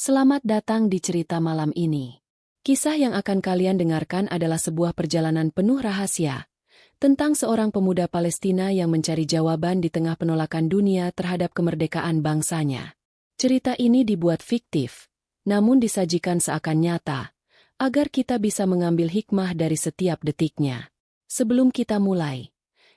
Selamat datang di cerita malam ini. Kisah yang akan kalian dengarkan adalah sebuah perjalanan penuh rahasia tentang seorang pemuda Palestina yang mencari jawaban di tengah penolakan dunia terhadap kemerdekaan bangsanya. Cerita ini dibuat fiktif, namun disajikan seakan nyata, agar kita bisa mengambil hikmah dari setiap detiknya. Sebelum kita mulai,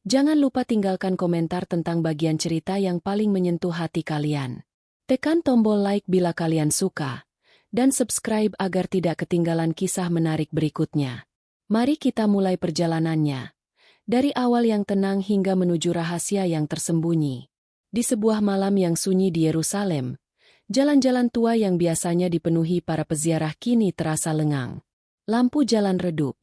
jangan lupa tinggalkan komentar tentang bagian cerita yang paling menyentuh hati kalian. Tekan tombol like bila kalian suka, dan subscribe agar tidak ketinggalan kisah menarik berikutnya. Mari kita mulai perjalanannya. Dari awal yang tenang hingga menuju rahasia yang tersembunyi. Di sebuah malam yang sunyi di Yerusalem, jalan-jalan tua yang biasanya dipenuhi para peziarah kini terasa lengang. Lampu jalan redup,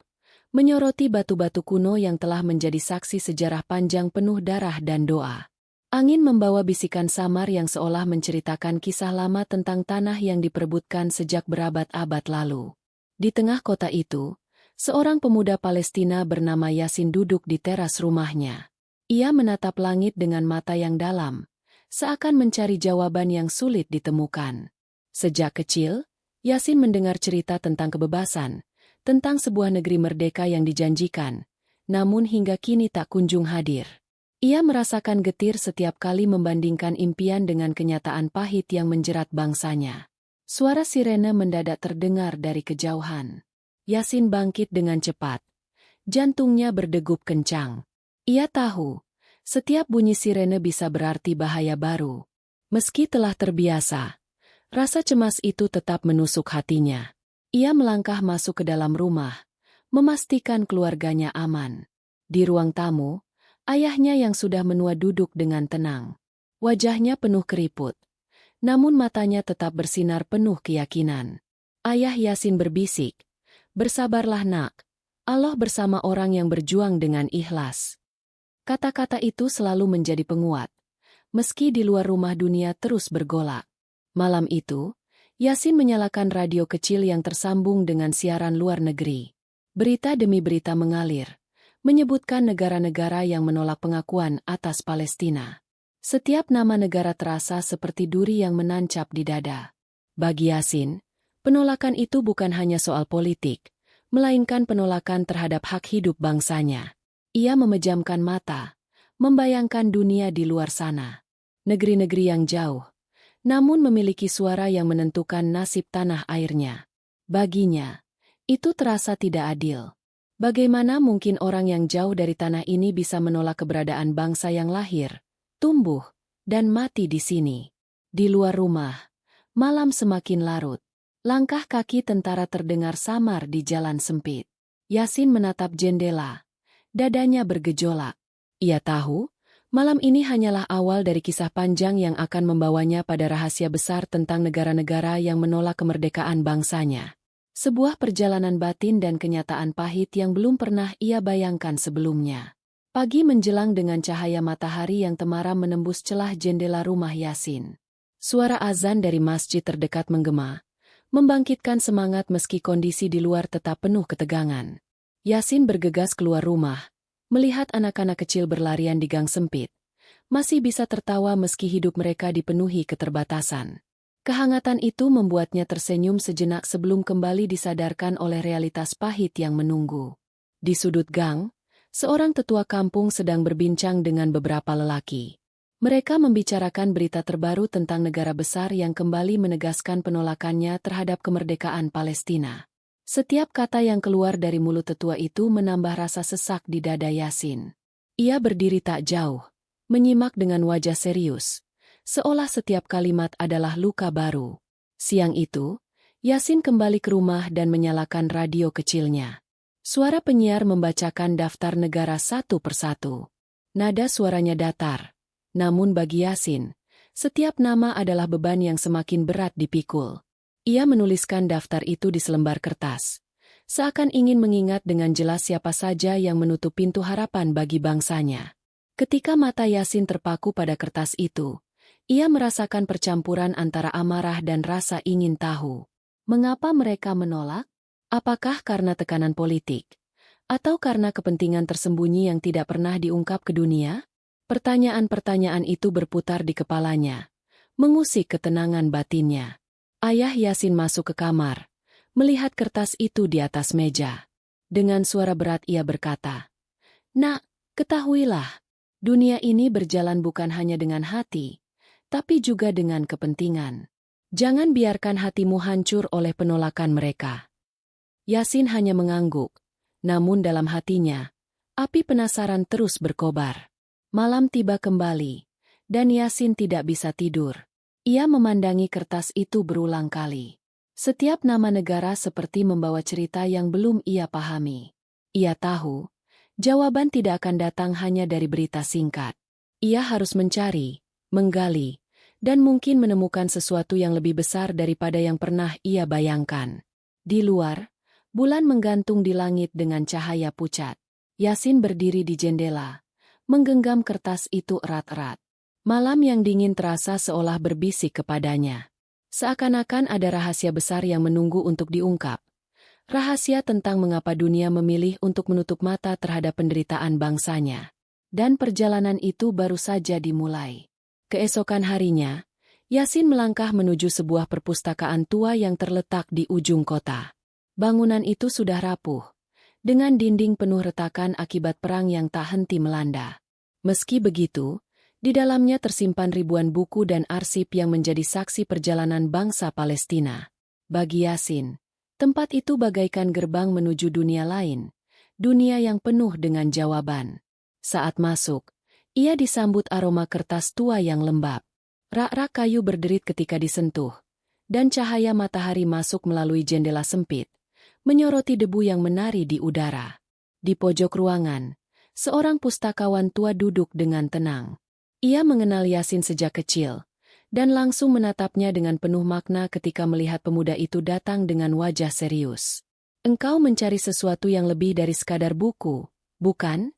menyoroti batu-batu kuno yang telah menjadi saksi sejarah panjang penuh darah dan doa. Angin membawa bisikan samar yang seolah menceritakan kisah lama tentang tanah yang diperebutkan sejak berabad-abad lalu. Di tengah kota itu, seorang pemuda Palestina bernama Yasin duduk di teras rumahnya. Ia menatap langit dengan mata yang dalam, seakan mencari jawaban yang sulit ditemukan. Sejak kecil, Yasin mendengar cerita tentang kebebasan, tentang sebuah negeri merdeka yang dijanjikan, namun hingga kini tak kunjung hadir. Ia merasakan getir setiap kali membandingkan impian dengan kenyataan pahit yang menjerat bangsanya. Suara sirene mendadak terdengar dari kejauhan. Yasin bangkit dengan cepat. Jantungnya berdegup kencang. Ia tahu, setiap bunyi sirene bisa berarti bahaya baru. Meski telah terbiasa, rasa cemas itu tetap menusuk hatinya. Ia melangkah masuk ke dalam rumah, memastikan keluarganya aman. Di ruang tamu, ayahnya yang sudah menua duduk dengan tenang. Wajahnya penuh keriput, namun matanya tetap bersinar penuh keyakinan. Ayah Yasin berbisik, "Bersabarlah nak, Allah bersama orang yang berjuang dengan ikhlas." Kata-kata itu selalu menjadi penguat, meski di luar rumah dunia terus bergolak. Malam itu, Yasin menyalakan radio kecil yang tersambung dengan siaran luar negeri. Berita demi berita mengalir, menyebutkan negara-negara yang menolak pengakuan atas Palestina. Setiap nama negara terasa seperti duri yang menancap di dada. Bagi Yasin, penolakan itu bukan hanya soal politik, melainkan penolakan terhadap hak hidup bangsanya. Ia memejamkan mata, membayangkan dunia di luar sana. Negeri-negeri yang jauh, namun memiliki suara yang menentukan nasib tanah airnya. Baginya, itu terasa tidak adil. Bagaimana mungkin orang yang jauh dari tanah ini bisa menolak keberadaan bangsa yang lahir, tumbuh, dan mati di sini? Di luar rumah, malam semakin larut. Langkah kaki tentara terdengar samar di jalan sempit. Yasin menatap jendela. Dadanya bergejolak. Ia tahu, malam ini hanyalah awal dari kisah panjang yang akan membawanya pada rahasia besar tentang negara-negara yang menolak kemerdekaan bangsanya. Sebuah perjalanan batin dan kenyataan pahit yang belum pernah ia bayangkan sebelumnya. Pagi menjelang dengan cahaya matahari yang temaram menembus celah jendela rumah Yasin. Suara azan dari masjid terdekat menggema, membangkitkan semangat meski kondisi di luar tetap penuh ketegangan. Yasin bergegas keluar rumah, melihat anak-anak kecil berlarian di gang sempit. Masih bisa tertawa meski hidup mereka dipenuhi keterbatasan. Kehangatan itu membuatnya tersenyum sejenak sebelum kembali disadarkan oleh realitas pahit yang menunggu. Di sudut gang, seorang tetua kampung sedang berbincang dengan beberapa lelaki. Mereka membicarakan berita terbaru tentang negara besar yang kembali menegaskan penolakannya terhadap kemerdekaan Palestina. Setiap kata yang keluar dari mulut tetua itu menambah rasa sesak di dada Yasin. Ia berdiri tak jauh, menyimak dengan wajah serius, seolah setiap kalimat adalah luka baru. Siang itu, Yasin kembali ke rumah dan menyalakan radio kecilnya. Suara penyiar membacakan daftar negara satu persatu. Nada suaranya datar. Namun bagi Yasin, setiap nama adalah beban yang semakin berat dipikul. Ia menuliskan daftar itu di selembar kertas, seakan ingin mengingat dengan jelas siapa saja yang menutup pintu harapan bagi bangsanya. Ketika mata Yasin terpaku pada kertas itu, ia merasakan percampuran antara amarah dan rasa ingin tahu. Mengapa mereka menolak? Apakah karena tekanan politik? Atau karena kepentingan tersembunyi yang tidak pernah diungkap ke dunia? Pertanyaan-pertanyaan itu berputar di kepalanya, mengusik ketenangan batinnya. Ayah Yasin masuk ke kamar, melihat kertas itu di atas meja. Dengan suara berat ia berkata, "Nak, ketahuilah, dunia ini berjalan bukan hanya dengan hati, tapi juga dengan kepentingan. Jangan biarkan hatimu hancur oleh penolakan mereka." Yasin hanya mengangguk, namun dalam hatinya, api penasaran terus berkobar. Malam tiba kembali, dan Yasin tidak bisa tidur. Ia memandangi kertas itu berulang kali. Setiap nama negara seperti membawa cerita yang belum ia pahami. Ia tahu, jawaban tidak akan datang hanya dari berita singkat. Ia harus mencari, menggali, dan mungkin menemukan sesuatu yang lebih besar daripada yang pernah ia bayangkan. Di luar, bulan menggantung di langit dengan cahaya pucat. Yasin berdiri di jendela, menggenggam kertas itu erat-erat. Malam yang dingin terasa seolah berbisik kepadanya. Seakan-akan ada rahasia besar yang menunggu untuk diungkap. Rahasia tentang mengapa dunia memilih untuk menutup mata terhadap penderitaan bangsanya. Dan perjalanan itu baru saja dimulai. Keesokan harinya, Yasin melangkah menuju sebuah perpustakaan tua yang terletak di ujung kota. Bangunan itu sudah rapuh, dengan dinding penuh retakan akibat perang yang tak henti melanda. Meski begitu, di dalamnya tersimpan ribuan buku dan arsip yang menjadi saksi perjalanan bangsa Palestina. Bagi Yasin, tempat itu bagaikan gerbang menuju dunia lain, dunia yang penuh dengan jawaban. Saat masuk, ia disambut aroma kertas tua yang lembab. Rak-rak kayu berderit ketika disentuh, dan cahaya matahari masuk melalui jendela sempit, menyoroti debu yang menari di udara. Di pojok ruangan, seorang pustakawan tua duduk dengan tenang. Ia mengenal Yasin sejak kecil, dan langsung menatapnya dengan penuh makna ketika melihat pemuda itu datang dengan wajah serius. "Engkau mencari sesuatu yang lebih dari sekadar buku, bukan?"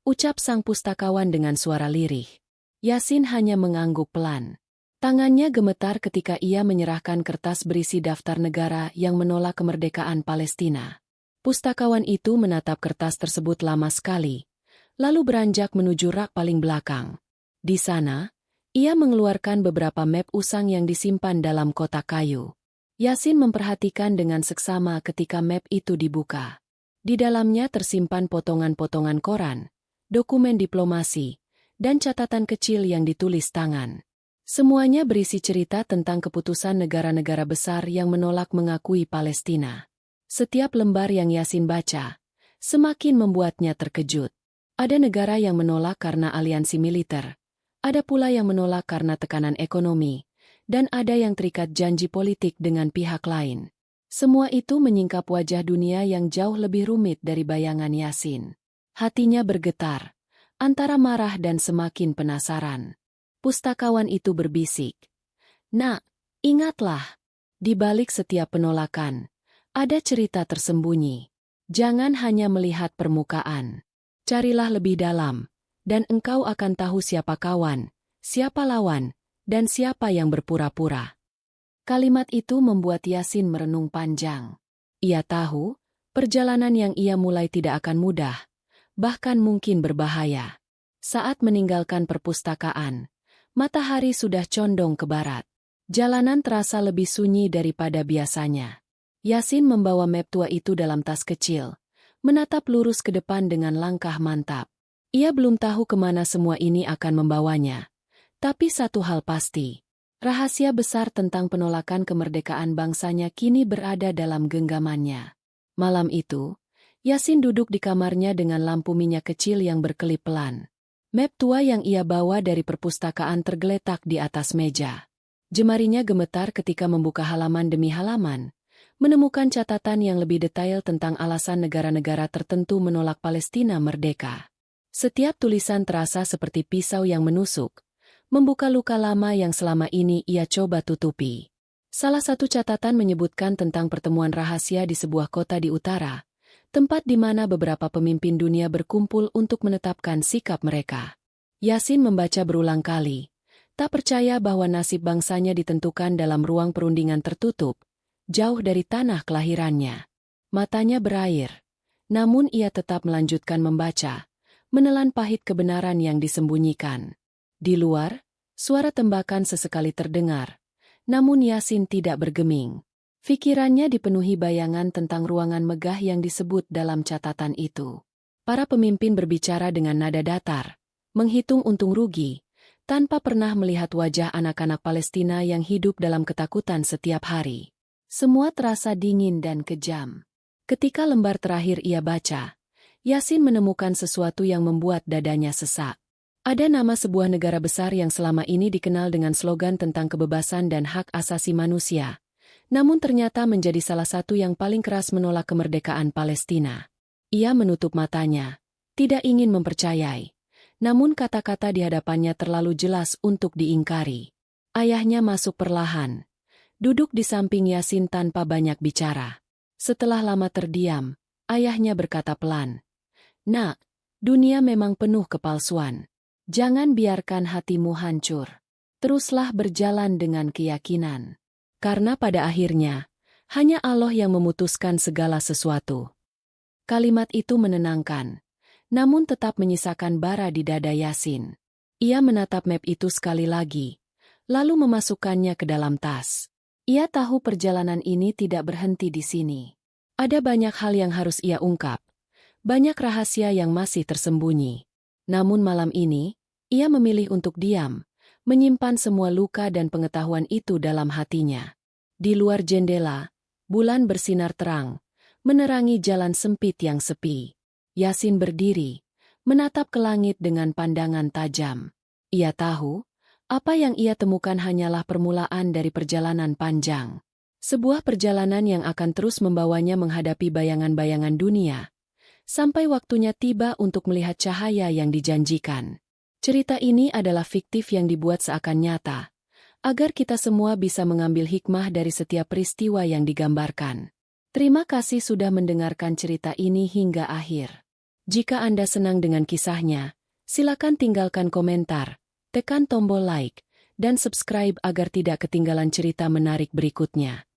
ucap sang pustakawan dengan suara lirih. Yasin hanya mengangguk pelan. Tangannya gemetar ketika ia menyerahkan kertas berisi daftar negara yang menolak kemerdekaan Palestina. Pustakawan itu menatap kertas tersebut lama sekali, lalu beranjak menuju rak paling belakang. Di sana, ia mengeluarkan beberapa map usang yang disimpan dalam kotak kayu. Yasin memperhatikan dengan seksama ketika map itu dibuka. Di dalamnya tersimpan potongan-potongan koran, dokumen diplomasi, dan catatan kecil yang ditulis tangan. Semuanya berisi cerita tentang keputusan negara-negara besar yang menolak mengakui Palestina. Setiap lembar yang Yasin baca, semakin membuatnya terkejut. Ada negara yang menolak karena aliansi militer. Ada pula yang menolak karena tekanan ekonomi, dan ada yang terikat janji politik dengan pihak lain. Semua itu menyingkap wajah dunia yang jauh lebih rumit dari bayangan Yasin. Hatinya bergetar, antara marah dan semakin penasaran. Pustakawan itu berbisik, "Nak, ingatlah, di balik setiap penolakan, ada cerita tersembunyi. Jangan hanya melihat permukaan. Carilah lebih dalam. Dan engkau akan tahu siapa kawan, siapa lawan, dan siapa yang berpura-pura." Kalimat itu membuat Yasin merenung panjang. Ia tahu, perjalanan yang ia mulai tidak akan mudah, bahkan mungkin berbahaya. Saat meninggalkan perpustakaan, matahari sudah condong ke barat. Jalanan terasa lebih sunyi daripada biasanya. Yasin membawa map tua itu dalam tas kecil, menatap lurus ke depan dengan langkah mantap. Ia belum tahu kemana semua ini akan membawanya. Tapi satu hal pasti, rahasia besar tentang penolakan kemerdekaan bangsanya kini berada dalam genggamannya. Malam itu, Yasin duduk di kamarnya dengan lampu minyak kecil yang berkelip pelan. Map tua yang ia bawa dari perpustakaan tergeletak di atas meja. Jemarinya gemetar ketika membuka halaman demi halaman, menemukan catatan yang lebih detail tentang alasan negara-negara tertentu menolak Palestina merdeka. Setiap tulisan terasa seperti pisau yang menusuk, membuka luka lama yang selama ini ia coba tutupi. Salah satu catatan menyebutkan tentang pertemuan rahasia di sebuah kota di utara, tempat di mana beberapa pemimpin dunia berkumpul untuk menetapkan sikap mereka. Yasin membaca berulang kali, tak percaya bahwa nasib bangsanya ditentukan dalam ruang perundingan tertutup, jauh dari tanah kelahirannya. Matanya berair, namun ia tetap melanjutkan membaca, menelan pahit kebenaran yang disembunyikan. Di luar, suara tembakan sesekali terdengar, Namun Yasin tidak bergeming. Pikirannya dipenuhi bayangan tentang ruangan megah yang disebut dalam catatan itu. Para pemimpin berbicara dengan nada datar, menghitung untung rugi, tanpa pernah melihat wajah anak-anak Palestina yang hidup dalam ketakutan setiap hari. Semua terasa dingin dan kejam. Ketika lembar terakhir ia baca, Yasin menemukan sesuatu yang membuat dadanya sesak. Ada nama sebuah negara besar yang selama ini dikenal dengan slogan tentang kebebasan dan hak asasi manusia, namun ternyata menjadi salah satu yang paling keras menolak kemerdekaan Palestina. Ia menutup matanya, tidak ingin mempercayai, namun kata-kata di hadapannya terlalu jelas untuk diingkari. Ayahnya masuk perlahan, duduk di samping Yasin tanpa banyak bicara. Setelah lama terdiam, ayahnya berkata pelan, "Nak, dunia memang penuh kepalsuan. Jangan biarkan hatimu hancur. Teruslah berjalan dengan keyakinan. Karena pada akhirnya, hanya Allah yang memutuskan segala sesuatu." Kalimat itu menenangkan, namun tetap menyisakan bara di dada Yasin. Ia menatap map itu sekali lagi, lalu memasukkannya ke dalam tas. Ia tahu perjalanan ini tidak berhenti di sini. Ada banyak hal yang harus ia ungkap, banyak rahasia yang masih tersembunyi. Namun malam ini, ia memilih untuk diam, menyimpan semua luka dan pengetahuan itu dalam hatinya. Di luar jendela, bulan bersinar terang, menerangi jalan sempit yang sepi. Yasin berdiri, menatap ke langit dengan pandangan tajam. Ia tahu, apa yang ia temukan hanyalah permulaan dari perjalanan panjang. Sebuah perjalanan yang akan terus membawanya menghadapi bayangan-bayangan dunia, sampai waktunya tiba untuk melihat cahaya yang dijanjikan. Cerita ini adalah fiktif yang dibuat seakan nyata, agar kita semua bisa mengambil hikmah dari setiap peristiwa yang digambarkan. Terima kasih sudah mendengarkan cerita ini hingga akhir. Jika Anda senang dengan kisahnya, silakan tinggalkan komentar, tekan tombol like, dan subscribe agar tidak ketinggalan cerita menarik berikutnya.